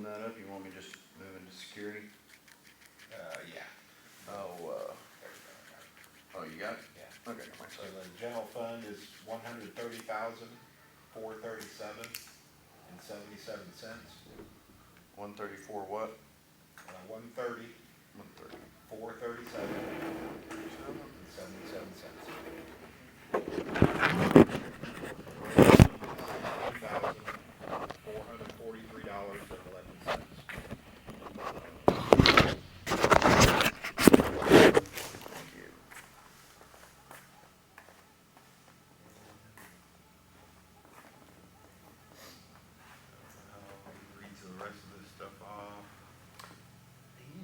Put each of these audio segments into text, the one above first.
loading that up, you want me to just move into security? Yeah. Oh, you got it? Yeah. Okay, thanks. So the general fund is $130,437.77. 134 what? 130, 130. 437.77 cents. $1,443.11. Thank you. Read the rest of this stuff off.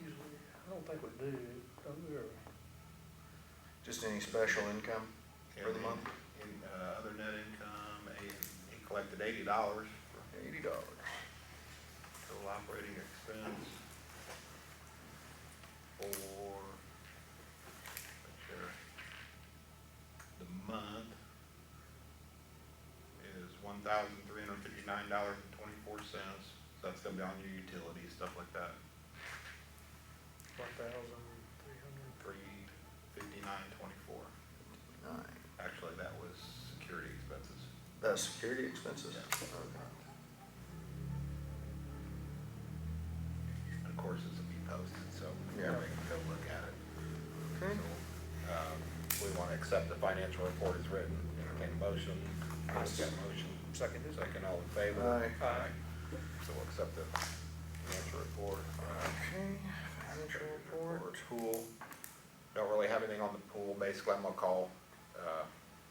Usually, I don't think we do, don't we, or? Just any special income for the month? In other net income, he collected $80 for $80. total operating expense for the month is $1,359.24. So that's gonna be on your utilities, stuff like that. 1,300. $359.24. 9. Actually, that was security expenses. That's security expenses? Yeah. Okay. And of course, this will be posted, so Yeah. everybody can go look at it. Okay. We want to accept the financial report as written. Entertain a motion. Chris got a motion. Second, is it? Second, all in favor? Aye. Aye. So we'll accept the financial report. Okay, financial report. Pool. Don't really have anything on the pool. Basically, I'm gonna call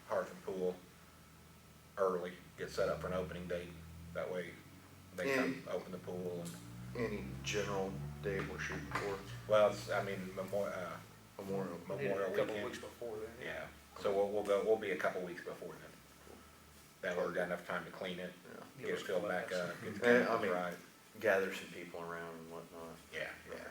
Hearth and Pool early, get set up for an opening date. That way they come open the pool and, Any general date we're shooting for? well, it's, I mean, Memorial Memorial. We did it a couple weekend. weeks before then. Yeah, so we'll be a couple weeks before then. That way we got enough time to clean it, Yeah. get it filled back up, get the I chemicals mean- right. Gather some people around and whatnot. Yeah, yeah.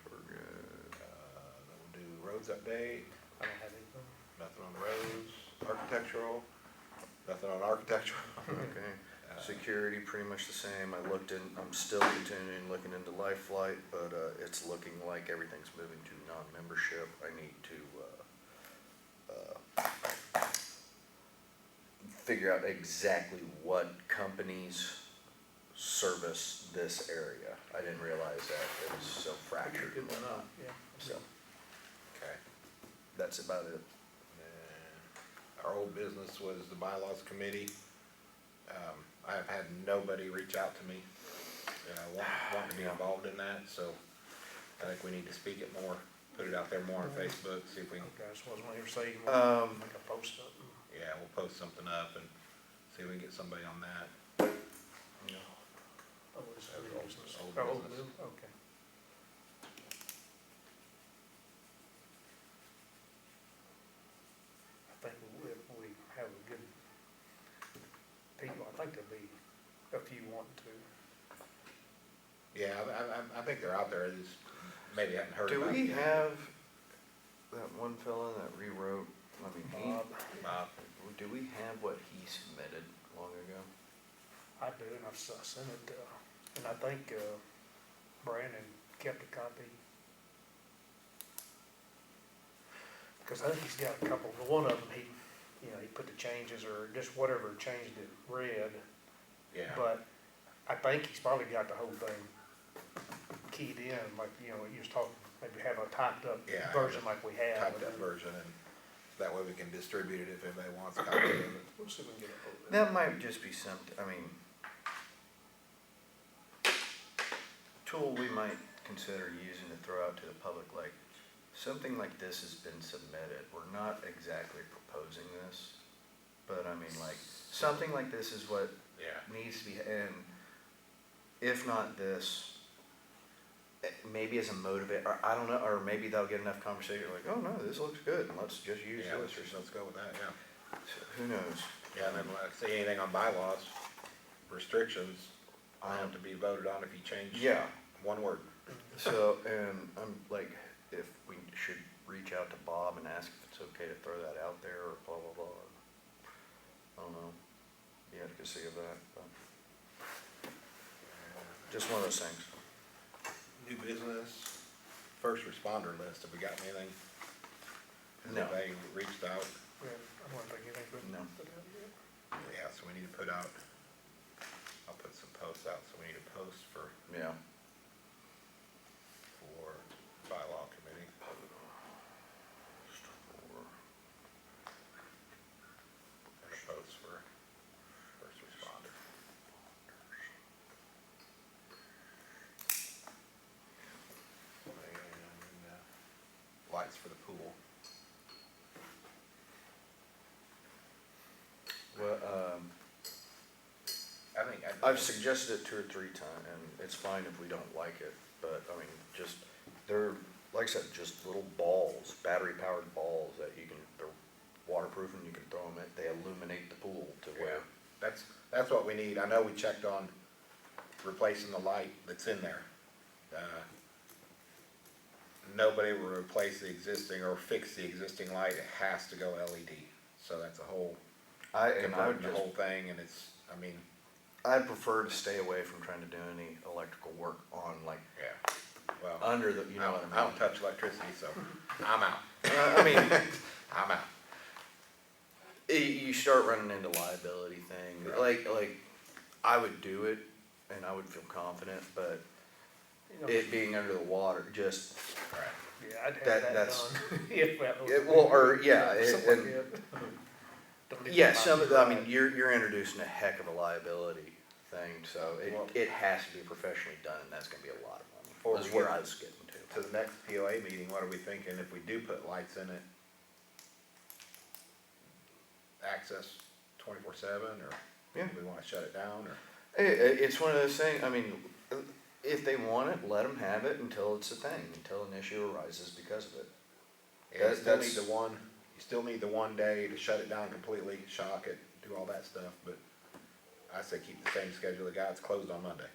We're good. Then we'll do roads update, I don't have anything. nothing on roads, architectural, nothing on architectural. Okay. Security, pretty much the same. I'm still continuing looking into Life Flight, but it's looking like everything's moving to non-membership. I need to figure out exactly what companies service this area. I didn't realize that it was so fractured. Good one up, yeah. So Okay. that's about it. And our old business was the bylaws committee. I have had nobody reach out to me, want to be involved in that, so I think we need to speak it more, put it out there more on Facebook, see if we can, Okay, I just wasn't gonna say, make a post up. yeah, we'll post something up and see if we can get somebody on that. Oh, it's That was old old- business. old Oh, old business. business, okay. I think if we have a good people, I think there'll be a few wanting to. Yeah, I think they're out there, just maybe haven't heard Do about we it. have that one fella that rewrote, Bob, do we have what he submitted long ago? I do, and I sent it, and I think, Brandon kept a copy. Cause I think he's got a couple, but one of them, he put the changes or just whatever changed it read. Yeah, But I think he's probably got the whole thing keyed in, like, you was talking, maybe have a typed up Yeah, version like we have. typed up version, and that way we can distribute it if anybody wants a copy of it. We'll see if we can get a hold of it. That might just be something, tool we might consider using to throw out to the public, like, something like this has been submitted. We're not exactly proposing this, but like, something like this is what Yeah, needs to be, and if not this, maybe as a motivate, or I don't know, or maybe they'll get enough conversation, like, oh no, this looks good, and let's just use yeah, this or something. let's go with that, yeah. So, who knows? Yeah, and then like, say anything on bylaws, restrictions, I have to be voted on if you change Yeah, one word. so, and I'm like, if we should reach out to Bob and ask if it's okay to throw that out there, or blah, blah, blah. I don't know, the efficacy of that, but. just one of those things. New business, first responder list, have we got anything? Has No. anybody reached out? Yeah, I want to think anything. No. Yeah, so we need to put out, I'll put some posts out, so we need a post for Yeah. bylaw committee. And a post for first responder. And, lights for the pool. Well, I think. I've suggested it 2 or 3 times, and it's fine if we don't like it, but, I mean, just, they're, like I said, just little balls, battery-powered balls that you can, they're waterproof and you can throw them at, they illuminate the pool to where, That's what we need. I know we checked on replacing the light that's in there. Nobody will replace the existing or fix the existing light. It has to go LED. So that's a whole, I would converting the just, whole thing, and it's, I mean, I'd prefer to stay away from trying to do any electrical work on, like, yeah, well, under the, you know what I I don't mean? touch electricity, so I'm out. I mean, I'm out. you start running into liability thing, Right. like, I would do it, and I would feel confident, but You know, it being under the water, just, Right. Yeah, I'd have that- that that's- done. If that was. It- well, or, yeah, it- Something and- like that. Don't need yeah, to some of the, buy I mean, you're introducing a heck of a liability thing, so Well- it has to be professionally done, and that's gonna be a lot of Before money, is we where get I was getting to. To the next POA meeting, what are we thinking if we do put lights in it? Access 24/7, or Yeah. do we wanna shut it down, or? It's one of those things, I mean, if they want it, let them have it until it's a thing, until an issue arises because of it. Yeah, you still need That's- you still need the one day to shut it down completely, shock it, do all that stuff, but I say keep the same schedule. The guy, it's closed on Monday.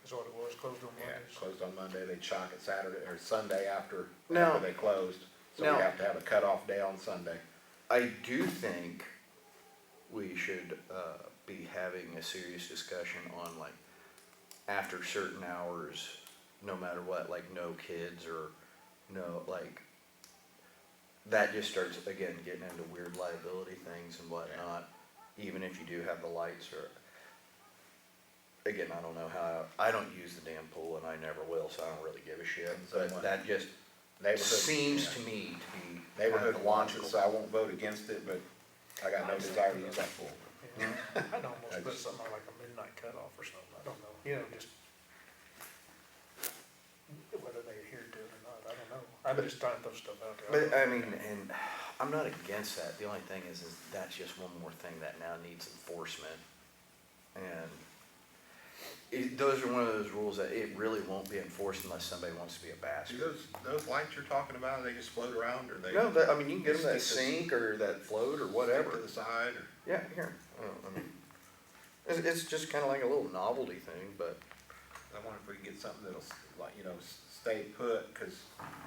That's what it was, closed on Yeah, Mondays. it's closed on Monday, they'd shock it Saturday, or Sunday after Now- they closed. So now- we have to have a cutoff day on Sunday. I do think we should, be having a serious discussion on, like, after certain hours, no matter what, like no kids or no, like, that just starts, again, getting into weird liability things and whatnot, even if you do have the lights or, again, I don't know how, I don't use the damn pool and I never will, so I don't really give a shit, Same but way. that just Neighborhood. seems yeah. to me to be kind of Neighborhood the wants it, logical. so I won't vote against it, but I got no desire to use that pool. Yeah, I'd almost I put just- something like a midnight cutoff or something, I don't know, you know, just. Whether they adhere to it or not, I don't know, I'm just trying to throw stuff out there. But, I mean, and I'm not against that, the only thing is that's just one more thing that now needs enforcement. And those are one of those rules that it really won't be enforced unless somebody wants to be a Do bastard. those lights you're talking about, they just float around, or they? No, I mean, you can get them that Stick to- sink or that float or stick whatever. To the side, or? Yeah, here, I mean, it's just kinda like a little novelty thing, but, I wonder if we can get something that'll, like, stay put, cause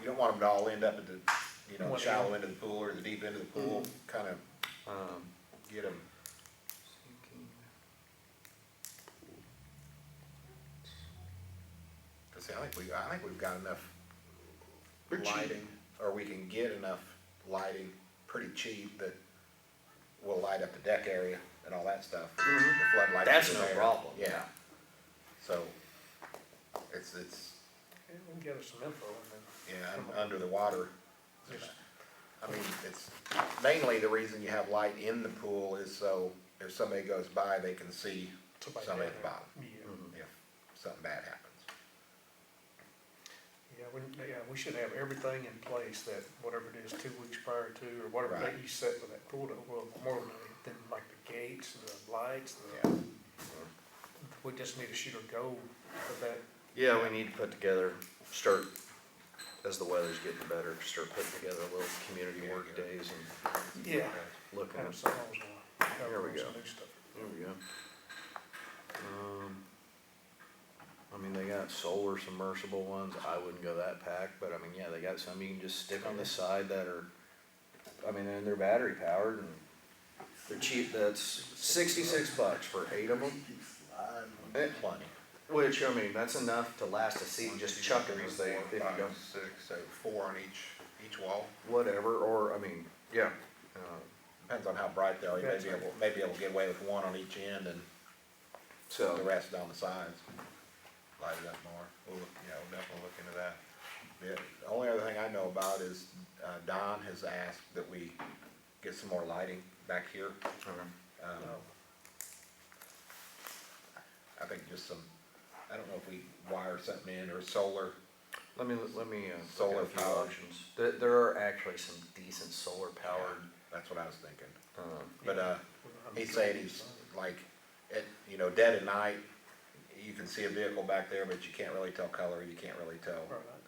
you don't want them to all end up at the, One shallow end. end of the pool or the deep end of the pool, kinda um. get them. Cause see, I think we've got enough They're cheap. lighting, or we can get enough lighting pretty cheap that will light up the deck area and all that stuff. Mhm. The floodlights. That's are no there. problem, Yeah, yeah. so, it's, Yeah, we can get us some info and then. yeah, under the water. Just- I mean, it's mainly the reason you have light in the pool is so if somebody goes by, they can see somebody down at the there. bottom, Yeah, Mhm. if something bad happens. yeah, we should have everything in place that, whatever it is, 2 weeks prior to, or whatever Right. date you set with that pool, well, more than like the gates, the lights, Yeah. we just need to shoot a goal for that. Yeah, we need to put together, start, as the weather's getting better, start putting together little community work Yeah. days and Yeah. looking Have at, some, I was gonna Here cover we some go. new stuff. there we go. I mean, they got solar submersible ones, I wouldn't go that pack, but I mean, yeah, they got some you can just stick on the side that are, I mean, and they're battery powered and they're cheap, that's $66 for 8 of them. Plenty. Which, I mean, that's enough to last a season, just chucking as they, if you Five, don't, 6, so 4 on each wall. whatever, or, I mean, yeah. Depends on how bright they are, you That's may be able to get away with one on each end and So, the rest down the sides. Light it up more, we'll definitely look into that. The only other thing I know about is, Don has asked that we get some more lighting back here. okay. Um, I think just some, I don't know if we wire something in or solar. Let me, look Solar at a few power. options. There are actually some decent solar powered, That's what I was thinking. um, But, he's saying he's like, dead at night, you can see a vehicle back there, but you can't really tell color, you can't really tell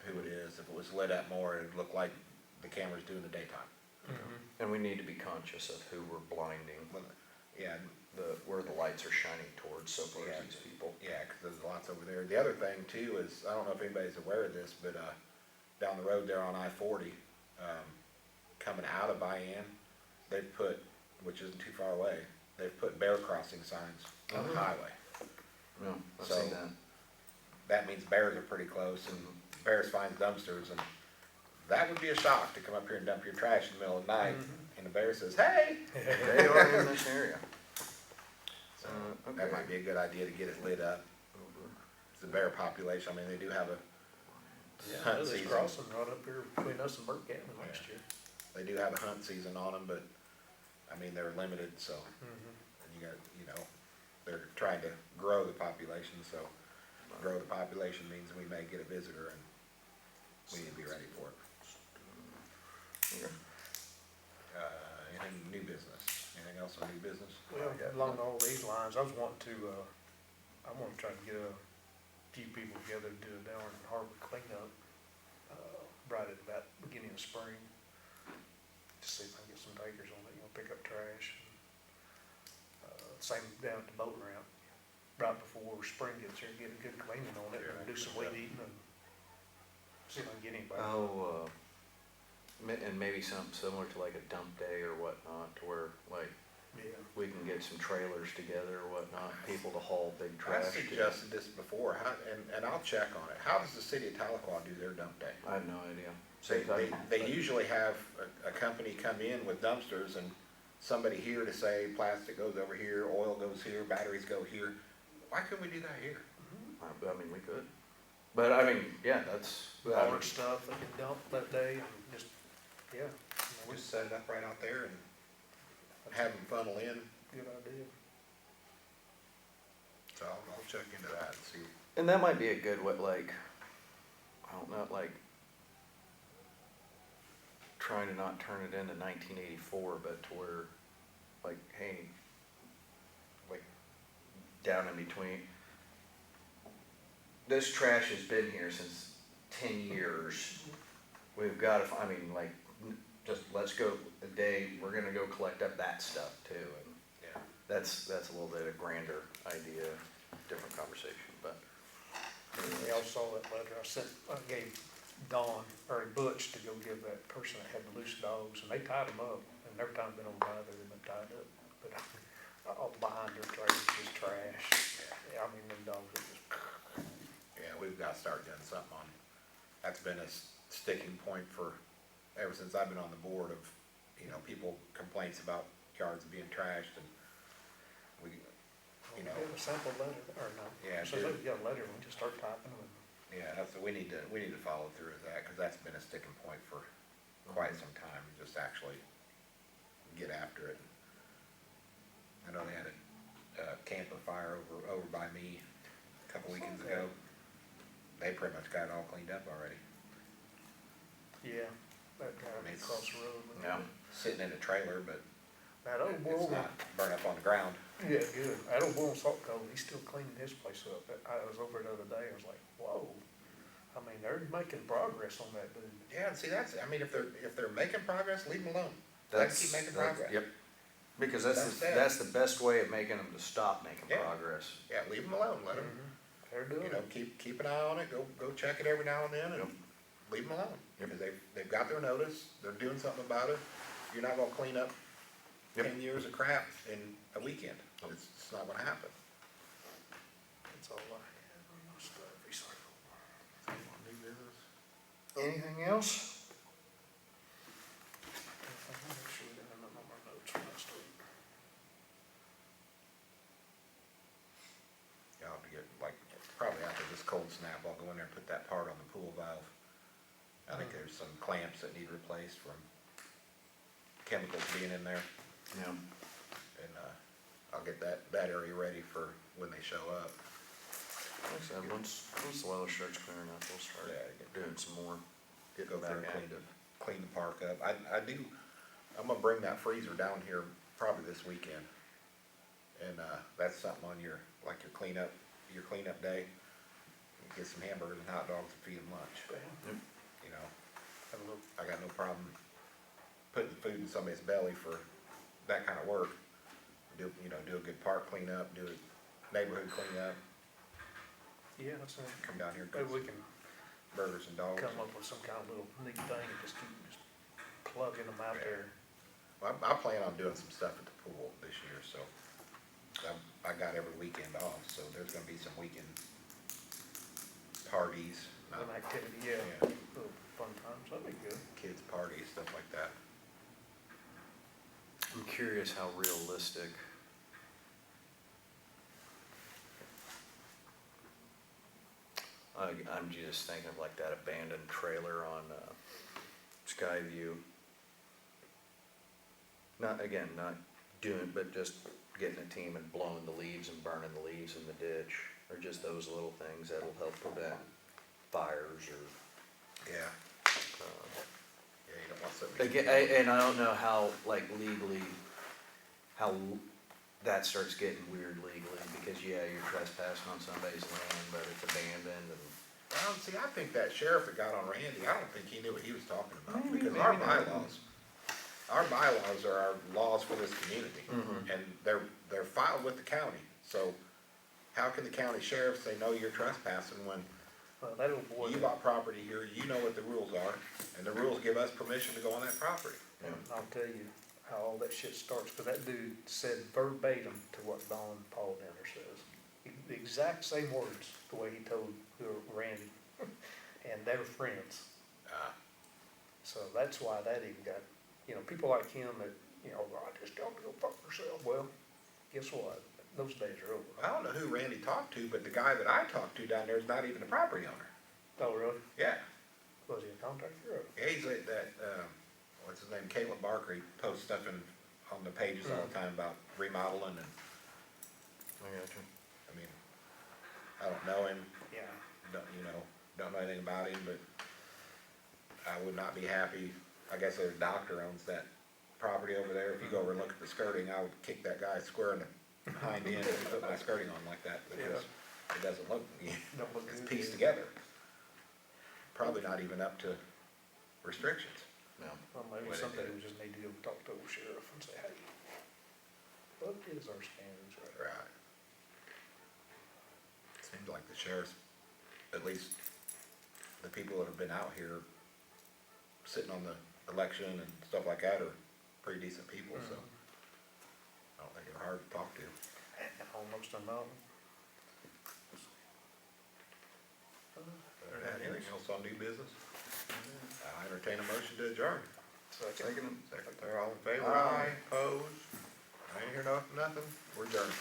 who it is. If it was lit up more, it'd look like the cameras do in the daytime. and we need to be conscious of who we're blinding, Yeah, where the lights are shining towards so far Yeah. as these people. yeah, 'cause there's lots over there. The other thing too is, I don't know if anybody's aware of this, but, down the road there on I-40, coming out of Bayan, they've put, which isn't too far away, they've put bear crossing signs on the Oh. highway. No, I've So- seen that. That means bears are pretty close, and bears find dumpsters, and that would be a shock to come up here and dump your trash in the middle of the night, and the bear says, hey! They are in this area. So, Okay. that might be a good idea to get it lit up. It's the bear population, I mean, they do have a Yeah, hunt there's season. crossing right up here between us and Burke County last year. They do have a hunt season on them, but, I mean, they're limited, so, Mm-hmm. and they're trying to grow the population, so grow the population means we may get a visitor, and we need to be ready for it. Okay. Anything new business? Anything else on new business? Well, along all these lines, I was wanting to, I want to try to get a few people together to do a down in harbor cleanup, right at about beginning of spring. To see if I can get some takers on it, pick up trash. Same down at the boat ramp, right before spring gets here, get a good cleaning on it, and do some weed eating and see if I can get anybody. Oh, and maybe something similar to like a dump day or whatnot, to where like Yeah. we can get some trailers together or whatnot, people to haul big I trash. to. suggested this before, and I'll check on it. How does the city of Tahlequah do their dump day? I have no idea. They usually have a company come in with dumpsters and somebody here to say plastic goes over here, oil goes here, batteries go here. Why couldn't we do that here? I mean, we could. But I mean, yeah, that's. Large stuff they can dump that day, and just, yeah. Just set it up right out there and have them funnel in. Good idea. So I'll check into that and see. And that might be a good way, like, I don't know, like, trying to not turn it into 1984, but to where, like, hey, like, down in between. This trash has been here since 10 years. We've got to, I mean, like, just let's go a day, we're gonna go collect up that stuff too. And Yeah. that's a little bit of grander idea, different conversation, but. They all saw that letter I gave Dawn, or Butch, to go give that person that had the loose dogs, and they tied them up, and every time I've been over by there, they've been tied up. But all behind their trailers is trash. Yeah, I mean, them dogs are just, Yeah, we've got to start doing something on, that's been a sticking point for, ever since I've been on the board of, people complaints about yards being trashed, and we, we have a sample letter, or no? Yeah, So do. they got a letter, we just start typing them. yeah, we need to follow through with that, cause that's been a sticking point for quite some time, just actually get after it. I know they had a camper fire over by me a couple weekends ago. They pretty much got it all cleaned up already, Yeah, that guy It's- across the road. Yeah. sitting in a trailer, but That old boy, it's not burned up on the ground. yeah, good. That old boy on Salt Cove, he's still cleaning his place up. I was over the other day, I was like, whoa. I mean, they're making progress on that dude. Yeah, and see, if they're making progress, leave them alone. Let them keep making progress. Yep. Because that's the best way of making them to stop making Yeah. progress. Yeah, leave them alone, let them, They're doing it. keep an eye on it, go check it every now and then, Yep. and leave them alone. Yep. Because they've got their notice, they're doing something about it. You're not gonna clean up Yep. 10 years of crap in a weekend. It's not gonna happen. That's all stuff, recycle. New business. Anything else? Make sure we didn't have nothing on my notes from last week. Yeah, I'll have to get, like, probably after this cold snap, I'll go in there and put that part on the pool valve. I think there's some clamps that need replaced from chemicals being in there, Yeah. and, I'll get that area ready for when they show up. Like I said, once the weather starts clearing up, we'll start Yeah, doing some more, Go getting through back and clean active. clean the park up. I'm gonna bring that freezer down here probably this weekend. And, that's something on your cleanup day. Get some hamburgers and hot dogs and feed them lunch, Bam. you know. Have a little, I got no problem putting food in somebody's belly for that kind of work. Do a good park cleanup, do a neighborhood cleanup, yeah, that's it. come down here, Maybe cook we can burgers and dogs. come up with some kind of little neat thing and just keep plugging them out Yeah. there. Well, I plan on doing some stuff at the pool this year, so I got every weekend off, so there's gonna be some weekend parties, An activity, yeah, yeah, little fun times, that'd be good. kids' parties, stuff like that. I'm curious how realistic I'm just thinking of like that abandoned trailer on Skyview. Not doing, but just getting a team and blowing the leaves and burning the leaves in the ditch, or just those little things that'll help prevent fires or. Yeah, uh, yeah, you don't want something. Again, and I don't know how, like legally, that starts getting weird legally, because yeah, you're trespassing on somebody's land, but it's abandoned and. Well, see, I think that sheriff that got on Randy, I don't think he knew what he was talking about, Maybe, because our maybe not. bylaws are our laws for this community. Mhm. And they're filed with the county, so how can the county sheriff say, no, you're trespassing when That little boy, you bought property here, you know what the rules are, and the rules give us permission to go on that property. and I'll tell you how all that shit starts, cause that dude said verbatim to what Don Paul Denner says. The exact same words, the way he told Randy, and they're friends. So that's why that even got, people like him that, I just don't go fuck yourself. Well, guess what? Those days are over. I don't know who Randy talked to, but the guy that I talked to down there is not even a property owner. Oh, really? Yeah, Was he a contractor? yeah, he's at that, what's his name, Caleb Barker, he posts stuff on the pages all the time about remodeling and, I got you. I mean, I don't know him, Yeah. don't know anything about him, but I would not be happy, I guess their doctor owns that property over there. If you go over and look at the skirting, I would kick that guy square in the hind end if he put my skirting on like that, because it doesn't look, Don't look it's good. pieced together. Probably not even up to restrictions. No. Well, maybe What they someday do. we just need to go talk to old sheriff and say, hey, what is our standards right? Right. Seems like the sheriff's, at least the people that have been out here sitting on the election and stuff like that are pretty decent people, so I don't think they're hard to talk to. Almost a no. Anything else on new business? I entertain a motion to adjourn. Second. Secretary, all in favor? Aye. Opposed? I ain't hear nothing, we're adjourned.